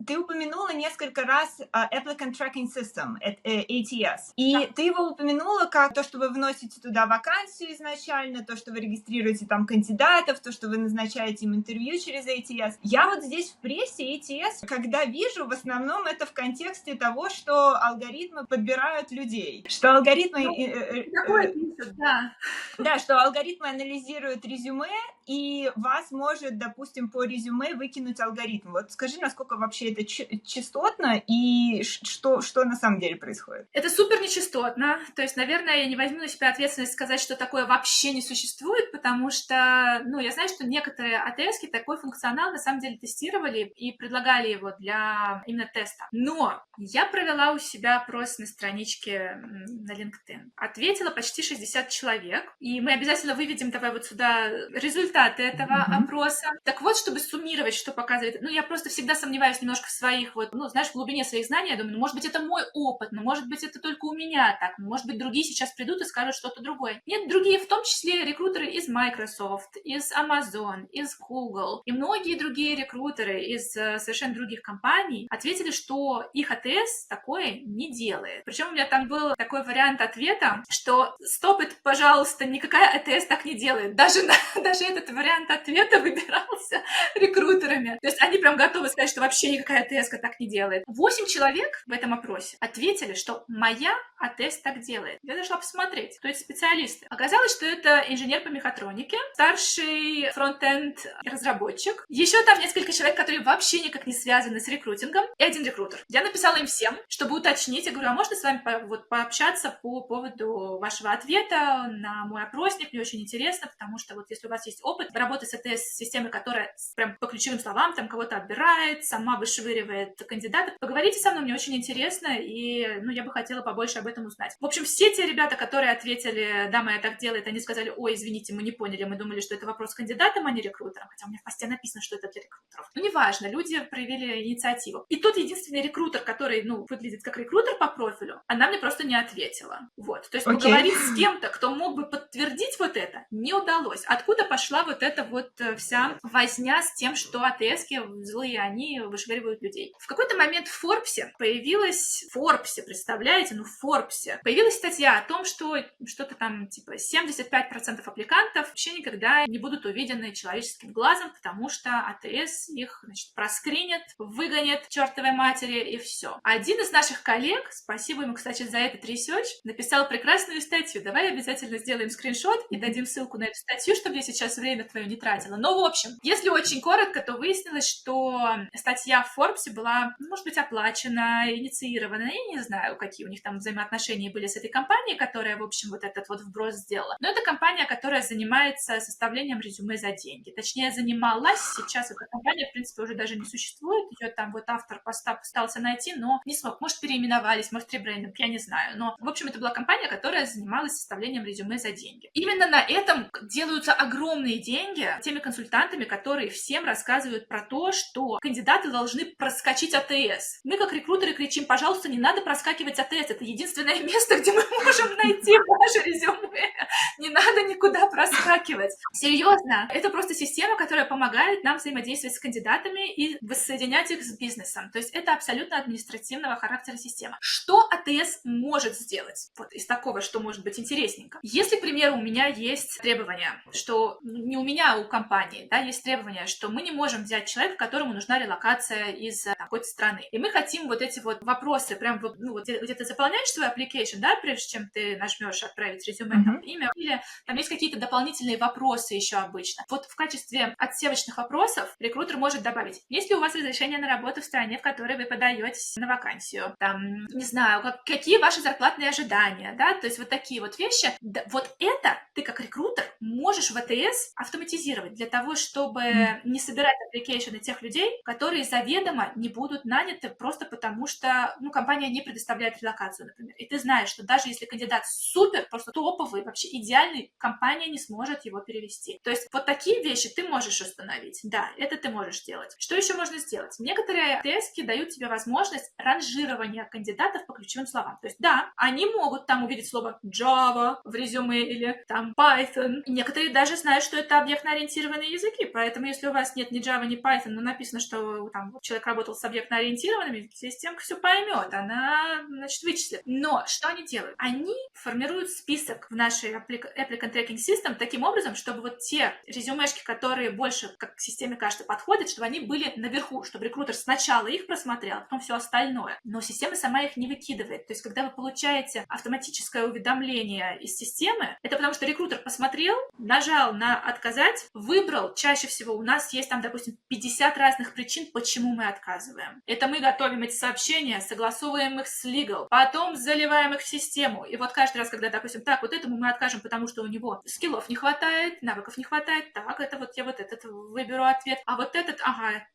ты упомянула несколько раз Applicant Tracking System, ATS, и ты его упомянула как то, что вы вносите туда вакансию изначально, то, что вы регистрируете там кандидатов, то, что вы назначаете им интервью через ATS. Я вот здесь в прессе ATS, когда вижу, в основном это в контексте того, что алгоритмы подбирают людей, что алгоритмы... Такое пишут, да. Да, что алгоритмы анализируют резюме, и вас может, допустим, по резюме выкинуть алгоритм. Вот скажи, насколько вообще это частотно и что на самом деле происходит? Это супер нечастотно. То есть, наверное, я не возьму на себя ответственность сказать, что такое вообще не существует, потому что, я знаю, что некоторые АТСки такой функционал на самом деле тестировали и предлагали его для именно теста. Но я провела у себя опрос на страничке на LinkedIn. Ответила почти 60 человек, и мы обязательно выведем, давай вот сюда, результаты этого опроса. Так вот, чтобы суммировать, что показывает, я просто всегда сомневаюсь немножко в своих, в глубине своих знаний, я думаю, может быть, это мой опыт, может быть, это только у меня так, может быть, другие сейчас придут и скажут что-то другое. Нет, другие, в том числе рекрутеры из Microsoft, из Amazon, из Google и многие другие рекрутеры из совершенно других компаний ответили, что их АТС такое не делает. Причем у меня там был такой вариант ответа, что стоп it, пожалуйста, никакая АТС так не делает. Даже этот вариант ответа выбирался рекрутерами. То есть они прям готовы сказать, что вообще никакая АТС так не делает. 8 человек в этом опросе ответили, что моя АТС так делает. Я зашла посмотреть, то есть специалисты. Оказалось, что это инженер по мехатронике, старший фронт-энд разработчик. Еще там несколько человек, которые вообще никак не связаны с рекрутингом, и один рекрутер. Я написала им всем, чтобы уточнить. Я говорю, а можно с вами пообщаться по поводу вашего ответа на мой опросник? Мне очень интересно, потому что если у вас есть опыт работы с АТС-системой, которая прям по ключевым словам там кого-то отбирает, сама вышвыривает кандидатов, поговорите со мной, мне очень интересно, и я бы хотела побольше об этом узнать. В общем, все те ребята, которые ответили, да, моя так делает, они сказали, ой, извините, мы не поняли, мы думали, что это вопрос кандидатам, а не рекрутерам, хотя у меня в посте написано, что это для рекрутеров. Неважно, люди проявили инициативу. И тут единственный рекрутер, который, выглядит как рекрутер по профилю, она мне просто не ответила. То есть поговорить с кем-то, кто мог бы подтвердить это, не удалось. Откуда пошла эта вся возня с тем, что АТСки злые, они вышвыривают людей? В какой-то момент в Форбсе представляете, в Форбсе появилась статья о том, что что-то там, 75% аппликантов вообще никогда не будут увидены человеческим глазом, потому что АТС их, проскринит, выгонит к чертовой матери, и все. Один из наших коллег, спасибо ему, кстати, за этот ресерч, написал прекрасную статью. Давай обязательно сделаем скриншот и дадим ссылку на эту статью, чтобы я сейчас время твое не тратила. Но, в общем, если очень коротко, то выяснилось, что статья в Форбсе была, может быть, оплачена, инициирована. Я не знаю, какие у них там взаимоотношения были с этой компанией, которая, в общем, этот вброс сделала. Но это компания, которая занимается составлением резюме за деньги. Точнее, занималась. Сейчас эта компания, в принципе, уже даже не существует. Ее там автор поста пытался найти, но не смог. Может, переименовались, может, ребрендинг, я не знаю. Но, в общем, это была компания, которая занималась составлением резюме за деньги. Именно на этом делаются огромные деньги теми консультантами, которые всем рассказывают про то, что кандидаты должны проскочить АТС. Мы, как рекрутеры, кричим, пожалуйста, не надо проскакивать АТС. Это единственное место, где мы можем найти ваше резюме. Не надо никуда проскакивать. Серьезно. Это просто система, которая помогает нам взаимодействовать с кандидатами и воссоединять их с бизнесом. То есть это абсолютно административного характера система. Что АТС может сделать? Из такого, что может быть интересненько. Если, к примеру, у меня есть требования, что не у меня, а у компании, да, есть требования, что мы не можем взять человека, которому нужна релокация из какой-то страны. И мы хотим эти вопросы прям где ты заполняешь свой application, да, прежде чем ты нажмешь отправить резюме, там, имя, или там есть какие-то дополнительные вопросы еще обычно. В качестве отсевочных вопросов рекрутер может добавить, есть ли у вас разрешение на работу в стране, в которой вы подаетесь на вакансию, там, не знаю, какие ваши зарплатные ожидания, да, то есть такие вещи. Да, это ты как рекрутер можешь в АТС автоматизировать для того, чтобы не собирать аппликейшены тех людей, которые заведомо не будут наняты просто потому, что компания не предоставляет релокацию, например. И ты знаешь, что даже если кандидат супер, просто топовый, вообще идеальный, компания не сможет его перевести. То есть такие вещи ты можешь установить. Да, это ты можешь делать. Что еще можно сделать? Некоторые АТСки дают тебе возможность ранжирования кандидатов по ключевым словам. То есть, да, они могут там увидеть слово Java в резюме или там Python. И некоторые даже знают, что это объектно-ориентированные языки. Поэтому, если у вас нет ни Java, ни Python, но написано, что там человек человек работал с объектно-ориентированными, системка все поймет, она, значит, вычислит. Но что они делают? Они формируют список в нашей Applicant Tracking System таким образом, чтобы вот те резюмешки, которые больше, как системе кажется, подходят, чтобы они были наверху, чтобы рекрутер сначала их просмотрел, а потом все остальное. Но система сама их не выкидывает. То есть, когда вы получаете автоматическое уведомление из системы, это потому что рекрутер посмотрел, нажал на «отказать», выбрал. Чаще всего у нас есть там, допустим, 50 разных причин, почему мы отказываем. Это мы готовим эти сообщения, согласовываем их с legal, потом заливаем их в систему. И вот каждый раз, когда, допустим, так, вот этому мы откажем, потому что у него скиллов не хватает, навыков не хватает, так, это вот я вот этот выберу ответ, а вот этот,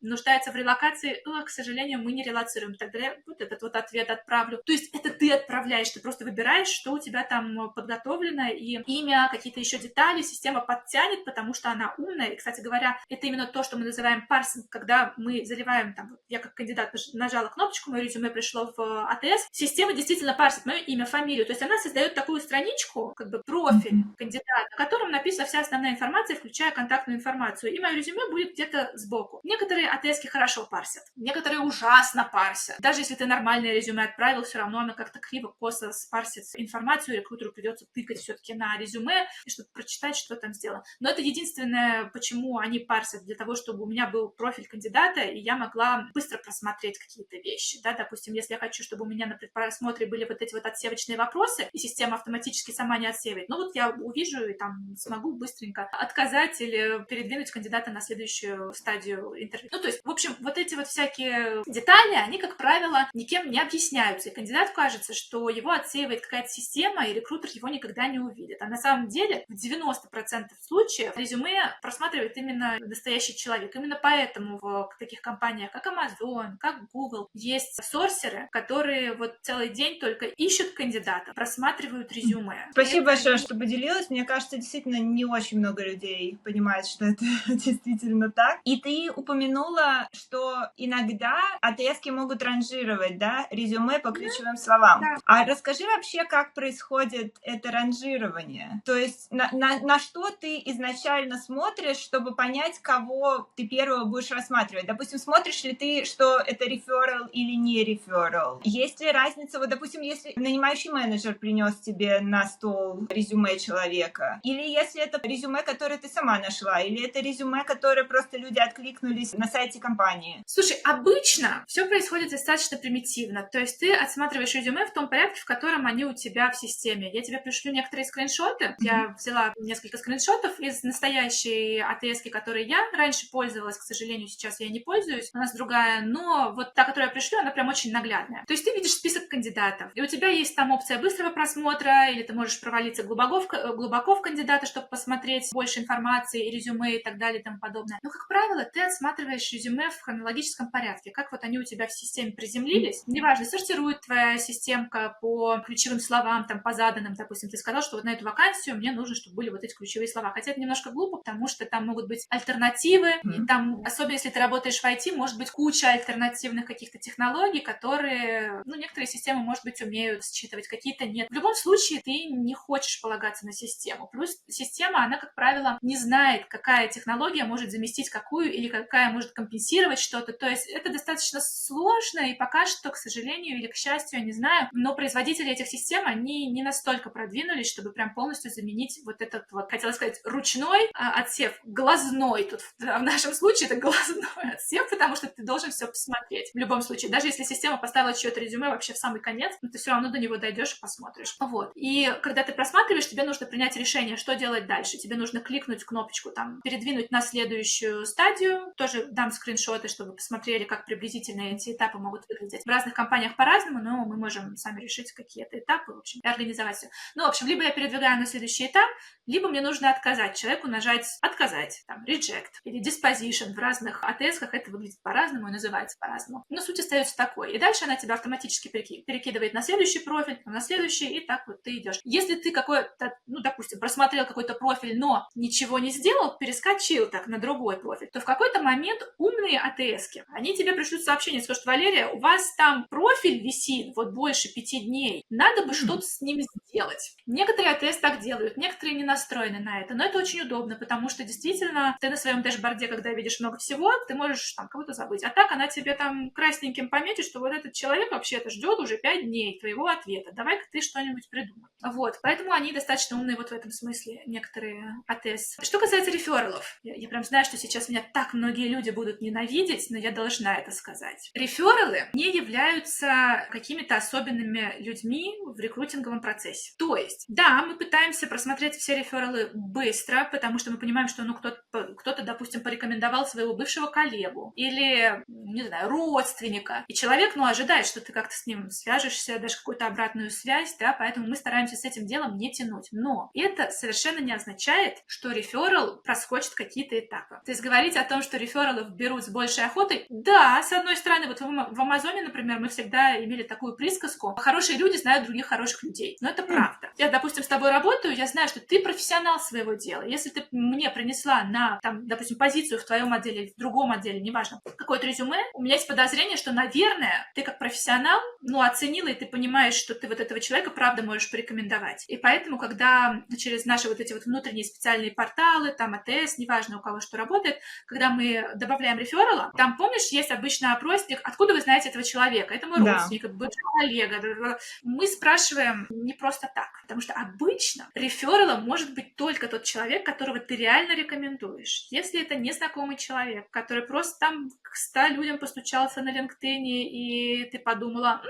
нуждается в релокации, к сожалению, мы не релоцируем, тогда я вот этот вот ответ отправлю. То есть это ты отправляешь, ты просто выбираешь, что у тебя там подготовлено, и имя, какие-то еще детали система подтянет, потому что она умная. И, кстати говоря, это именно то, что мы называем парсинг, когда мы заливаем, там, я как кандидат нажала кнопочку, мое резюме пришло в АТС, система действительно парсит мое имя, фамилию, то есть она создает такую страничку, как бы профиль кандидата, в котором написана вся основная информация, включая контактную информацию, и мое резюме будет где-то сбоку. Некоторые АТСки хорошо парсят, некоторые ужасно парсят. Даже если ты нормальное резюме отправил, все равно оно как-то криво, косо спарсит информацию, рекрутеру придется тыкать все-таки на резюме, чтобы прочитать, что там сделано. Но это единственное, почему они парсят, для того, чтобы у меня был профиль кандидата, и я могла быстро просмотреть какие-то вещи. Да? Допустим, если я хочу, чтобы у меня на предпросмотре были вот эти вот отсевочные вопросы, и система автоматически сама не отсеивает, ну вот я увижу и там смогу быстренько отказать или передвинуть кандидата на следующую стадию интервью. Ну, то есть, в общем, вот эти вот всякие детали, они, как правило, никем не объясняются, и кандидату кажется, что его отсеивает какая-то система, и рекрутер его никогда не увидит. А на самом деле в 90% случаев резюме просматривает именно настоящий человек. Именно поэтому в таких компаниях, как Amazon, как Google, есть сорсеры, которые вот целый день только ищут кандидата, просматривают резюме. Спасибо большое, что поделилась. Мне кажется, действительно не очень много людей понимает, что это действительно так. И ты упомянула, что иногда АТСки могут ранжировать, да, резюме по ключевым словам. Да. А расскажи вообще, как происходит это ранжирование. То есть на что ты изначально смотришь, чтобы понять, кого ты первого будешь рассматривать? Допустим, смотришь ли ты, что это referral или не referral? Есть ли разница, вот, допустим, если нанимающий менеджер принес тебе на стол резюме человека, или если это резюме, которое ты сама нашла, или это резюме, которое просто люди откликнулись на сайте компании? Слушай, обычно все происходит достаточно примитивно. То есть ты отсматриваешь резюме в том порядке, в котором они у тебя в системе. Я тебе пришлю некоторые скриншоты. Я взяла несколько скриншотов из настоящей АТСки, которой я раньше пользовалась. К сожалению, сейчас я не пользуюсь. У нас другая. Но вот та, которую я пришлю, она прям очень наглядная. То есть ты видишь список кандидатов. И у тебя есть там опция быстрого просмотра, или ты можешь провалиться глубоко в кандидата, чтобы посмотреть больше информации, резюме и так далее и тому подобное. Но, как правило, ты отсматриваешь резюме в хронологическом порядке. Как вот они у тебя в системе приземлились. Неважно, сортирует твоя системка по ключевым словам, там, по заданным. Допустим, ты сказал, что вот на эту вакансию мне нужно, чтобы были вот эти ключевые слова. Хотя это немножко глупо, потому что там могут быть альтернативы. И там, особенно если ты работаешь в IT, может быть куча альтернативных каких-то технологий, которые, некоторые системы, может быть, умеют считывать, какие-то нет. В любом случае, ты не хочешь полагаться на систему. Плюс система, она, как правило, не знает, какая технология может заместить какую или какая может компенсировать что-то. То есть это достаточно сложно, и пока что, к сожалению или к счастью, я не знаю, но производители этих систем, они не настолько продвинулись, чтобы прям полностью заменить вот этот вот, хотела сказать, ручной отсев, глазной. Тут в нашем случае это глазной отсев, потому что ты должен все посмотреть. В любом случае, даже если система поставила чье-то резюме вообще в самый конец, ты все равно до него дойдешь и посмотришь. Вот. И когда ты просматриваешь, тебе нужно принять решение, что делать дальше. Тебе нужно кликнуть кнопочку, там, передвинуть на следующую стадию. Тоже дам скриншоты, чтобы вы посмотрели, как приблизительно эти этапы могут выглядеть. В разных компаниях по-разному, но мы можем сами решить, какие это этапы, в общем, и организовать все. Ну, в общем, либо я передвигаю на следующий этап, либо мне нужно отказать человеку, нажать «отказать», там, «reject» или «disposition». В разных АТСках это выглядит по-разному и называется по-разному. Но суть остается такой. И дальше она тебя автоматически перекидывает на следующий профиль, на следующий, и так вот ты идешь. Если ты какой-то, допустим, просмотрел какой-то профиль, но ничего не сделал, перескочил так на другой профиль, то в какой-то момент умные АТСки, они тебе пришлют сообщение, скажут: Валерия, у вас там профиль висит вот больше 5 дней, надо бы что-то с ним сделать. Некоторые АТС так делают, некоторые не настроены на это, но это очень удобно, потому что действительно ты на своем дэшборде, когда видишь много всего, ты можешь там кого-то забыть, быть. А так она тебе там красненьким пометит, что вот этот человек вообще-то ждет уже 5 дней твоего ответа. Давай-ка ты что-нибудь придумай. Вот. Поэтому они достаточно умные вот в этом смысле, некоторые АТС. Что касается рефералов, я прям знаю, что сейчас меня так многие люди будут ненавидеть, но я должна это сказать. Рефералы не являются какими-то особенными людьми в рекрутинговом процессе. То есть, да, мы пытаемся просмотреть все рефералы быстро, потому что мы понимаем, что кто-то, допустим, порекомендовал своего бывшего коллегу или, не знаю, родственника. И человек, ожидает, что ты как-то с ним свяжешься, дашь какую-то обратную связь, да, поэтому мы стараемся с этим делом не тянуть. Но это совершенно не означает, что реферал проскочит какие-то этапы. То есть говорить о том, что рефералов берут с большей охотой, да, с одной стороны, вот в Амазоне, например, мы всегда имели такую присказку: хорошие люди знают других хороших людей. Но это правда. Я, допустим, с тобой работаю, я знаю, что ты профессионал своего дела. Если ты мне принесла на, там, допустим, позицию в твоем отделе или в другом отделе, неважно, какое-то резюме, у меня есть подозрение, что, наверное, ты как профессионал, оценила, и ты понимаешь, что ты вот этого человека правда можешь порекомендовать. И поэтому, когда через наши вот эти вот внутренние специальные порталы, там АТС, неважно, у кого что работает, когда мы добавляем реферала, там, помнишь, есть обычно опросник: откуда вы знаете этого человека? Это мой родственник, это бывший коллега. Мы спрашиваем не просто так, потому что обычно рефералом может быть только тот человек, которого ты реально рекомендуешь. Если это незнакомый человек, который просто там к 100 людям постучался на LinkedIn, и ты подумала: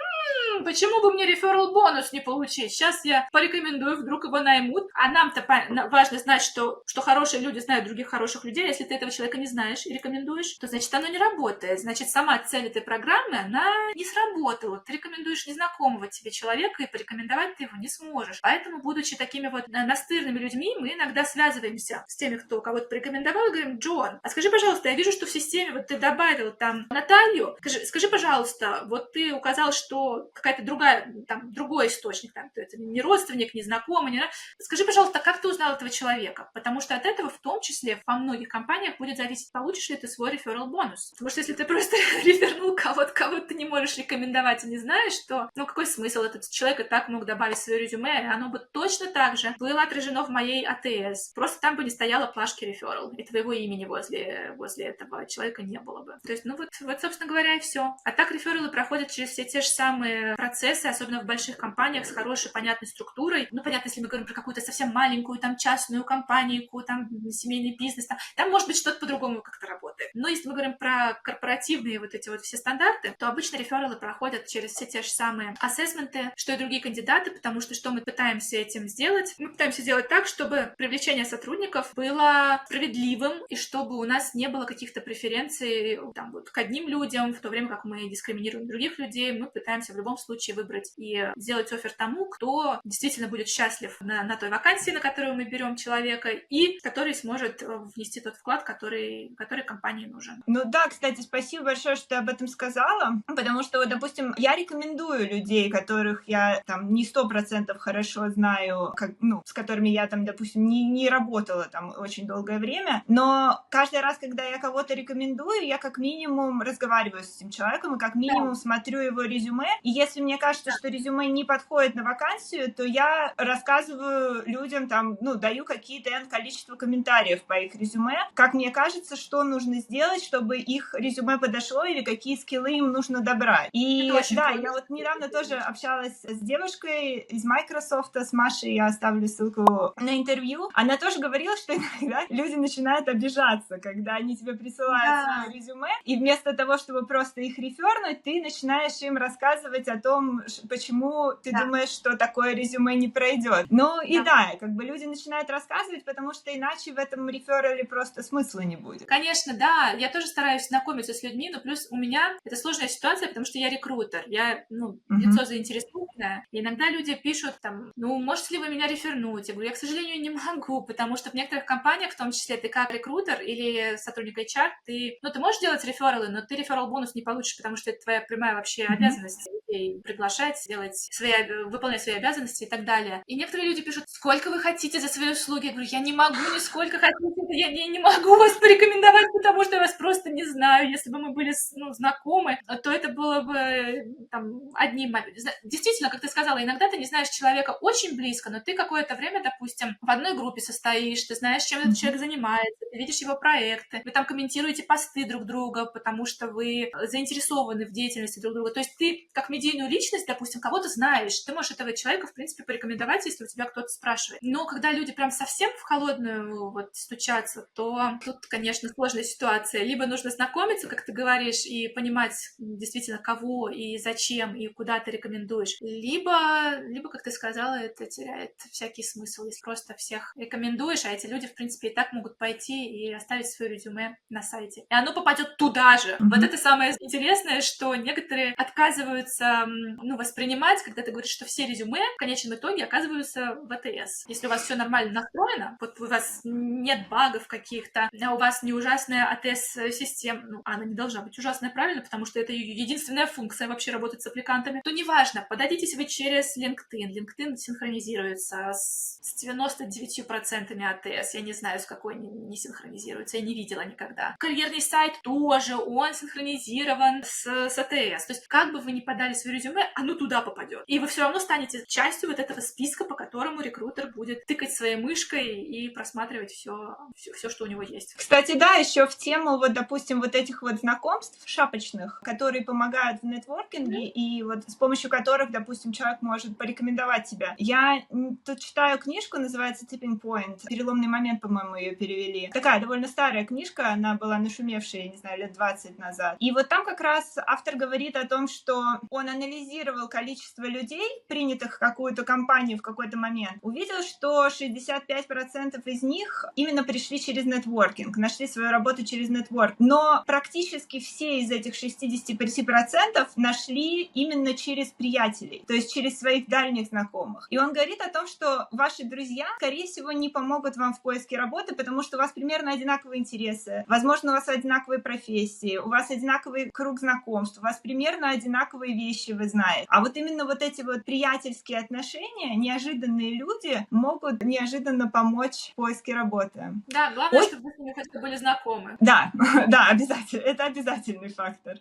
почему бы мне реферал-бонус не получить? Сейчас я порекомендую, вдруг его наймут. А нам-то важно знать, что хорошие люди знают других хороших людей. Если ты этого человека не знаешь и рекомендуешь, то, значит, оно не работает. Значит, сама цель этой программы, она не сработала. Ты рекомендуешь незнакомого тебе человека, и порекомендовать ты его не сможешь. Поэтому, будучи такими вот настырными людьми, мы иногда связываемся с теми, кто кого-то порекомендовал, и говорим: Джон, а скажи, пожалуйста, я вижу, что в системе вот ты добавил там Наталью. Скажи, пожалуйста, вот ты указал, что какая-то другой источник, там, это не родственник, не знакомый, скажи, пожалуйста, как ты узнал этого человека? Потому что от этого в том числе во многих компаниях будет зависеть, получишь ли ты свой реферал-бонус. Потому что если ты просто рефернул кого-то ты не можешь рекомендовать и не знаешь, то, какой смысл? Этот человек и так мог добавить в свое резюме, и оно бы точно так же было отражено в моей АТС. Просто там бы не стояла плашки реферал, и твоего имени возле этого человека не было бы. То есть, вот, собственно говоря, и все. А так рефералы проходят через все те же самые процессы, особенно в больших компаниях с хорошей, понятной структурой. Понятно, если мы говорим про какую-то совсем маленькую, там, частную компанию, там, семейный бизнес, там может быть что-то по-другому как-то работает. Но если мы говорим про корпоративные вот эти вот все стандарты, то обычно рефералы проходят через все те же самые ассессменты, что и другие кандидаты, потому что мы пытаемся этим сделать? Мы пытаемся сделать так, чтобы привлечение сотрудников было справедливым, и чтобы у нас не было каких-то преференций там, вот, к одним людям, в то время как мы дискриминируем других людей. Мы пытаемся в любом случае выбрать и сделать оффер тому, кто действительно будет счастлив на той вакансии, на которую мы берем человека, и который сможет внести тот вклад, который компании нужен. Да, кстати, спасибо большое, что ты об этом сказала, потому что, вот, допустим, я рекомендую людей, которых я там не 100% хорошо знаю, с которыми я там, допустим, не работала там очень долгое время, но каждый раз, когда я кого-то рекомендую, я как минимум разговариваю с этим человеком и как минимум смотрю его резюме, и если мне кажется, что резюме не подходит на вакансию, то я рассказываю людям, там, даю какие-то количество комментариев по их резюме, как мне кажется, что нужно сделать, чтобы их резюме подошло, или какие скиллы им нужно добрать. И да, я вот недавно тоже общалась с девушкой из Microsoft, с Машей, я оставлю ссылку на интервью. Она тоже говорила, что иногда люди начинают обижаться, когда они тебе присылают свое резюме, и вместо того, чтобы просто их рефернуть, ты начинаешь им рассказывать о том, почему ты думаешь, что такое резюме не пройдет. Люди начинают рассказывать, потому что иначе в этом реферале просто смысла не будет. Конечно, да, я тоже стараюсь знакомиться с людьми, но плюс у меня это сложная ситуация, потому что я рекрутер, я, лицо заинтересованное, и иногда люди пишут там: можете ли вы меня рефернуть? Я говорю: я, к сожалению, не могу, потому что в некоторых компаниях, в том числе ты как рекрутер или сотрудник HR, ты можешь делать рефералы, но ты реферал-бонус не получишь, потому что это твоя прямая вообще обязанность людей приглашать, выполнять свои обязанности и так далее. И некоторые люди пишут: сколько вы хотите за свои услуги? Я говорю: я не могу нисколько хотите, я не могу вас порекомендовать, потому что я вас просто не знаю. Если бы мы были знакомы, то это это было бы там одним... Действительно, как ты сказала, иногда ты не знаешь человека очень близко, но ты какое-то время, допустим, в одной группе состоишь, ты знаешь, чем этот человек занимается, ты видишь его проекты, вы там комментируете посты друг друга, потому что вы заинтересованы в деятельности друг друга. То есть ты, как медийную личность, допустим, кого-то знаешь, ты можешь этого человека, в принципе, порекомендовать, если у тебя кто-то спрашивает. Но когда люди прям совсем в холодную вот стучатся, то тут, конечно, сложная ситуация. Либо нужно знакомиться, как ты говоришь, и понимать действительно, кого и зачем, и куда ты рекомендуешь. Либо, как ты сказала, это теряет всякий смысл, если просто всех рекомендуешь, а эти люди, в принципе, и так могут пойти и оставить свое резюме на сайте. И оно попадет туда же. Вот это самое интересное, что некоторые отказываются воспринимать, когда ты говоришь, что все резюме в конечном итоге оказываются в АТС. Если у вас все нормально настроено, вот у вас нет багов каких-то, а у вас не ужасная АТС-система, она не должна быть ужасная, правильно, потому что это единственная функция вообще работать с аппликантами, то неважно, подадитесь вы через LinkedIn. LinkedIn синхронизируется с 99% АТС. Я не знаю, с какой не синхронизируется, я не видела никогда. Карьерный сайт тоже, он синхронизирован с АТС. То есть, как бы вы ни подали свое резюме, оно туда попадет. И вы все равно станете частью вот этого списка, по которому рекрутер будет тыкать своей мышкой и просматривать все, что у него есть. Кстати, да, еще в тему, вот, допустим, вот этих вот знакомств шапочных, которые помогают в нетворкинге, и вот с помощью которых, допустим, человек может порекомендовать тебя. Я тут читаю книжку, называется Tipping Point. «Переломный момент», по-моему, ее перевели. Такая довольно старая книжка, она была нашумевшая, я не знаю, лет 20 назад. И вот там как раз автор говорит о том, что он анализировал количество людей, принятых в какую-то компанию в какой-то момент, увидел, что 65% из них именно пришли через нетворкинг, нашли свою работу через нетворк. Но практически все из этих 65% нашли именно через приятелей, то есть через своих дальних знакомых. И он говорит о том, что ваши друзья, скорее всего, не помогут вам в поиске работы, потому что у вас примерно одинаковые интересы, возможно, у вас одинаковые профессии, у вас одинаковый круг знакомств, у вас примерно одинаковые вещи вы знаете. А вот именно вот эти вот приятельские отношения, неожиданные люди могут неожиданно помочь в поиске работы. Да, главное, чтобы вы с ними хотя бы были знакомы. Да, да, обязательно. Это обязательный фактор.